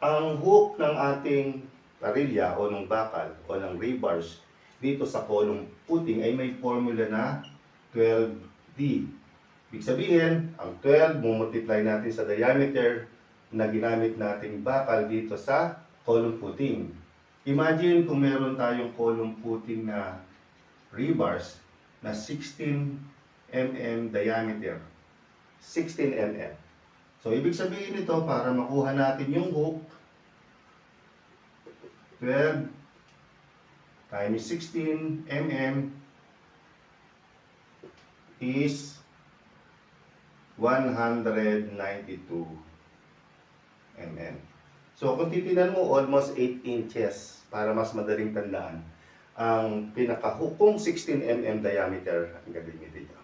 Ang hook ng ating parilya o ng bakal o ng rebars dito sa column footing ay may formula na 12D. Ibig sabihin, ang 12 multiply natin sa diameter na ginamit nating bakal dito sa column footing. Imagine kung meron tayong column footing na rebars na 16 mm diameter. 16 mm. So, ibig sabihin nito, para makuha natin yung hook, 12 times 16 mm is 192 mm. So, kung titinan mo, almost 8 inches para mas madaling tandaan. Ang pinaka-hook kung 16 mm diameter ang gagamitin nyo.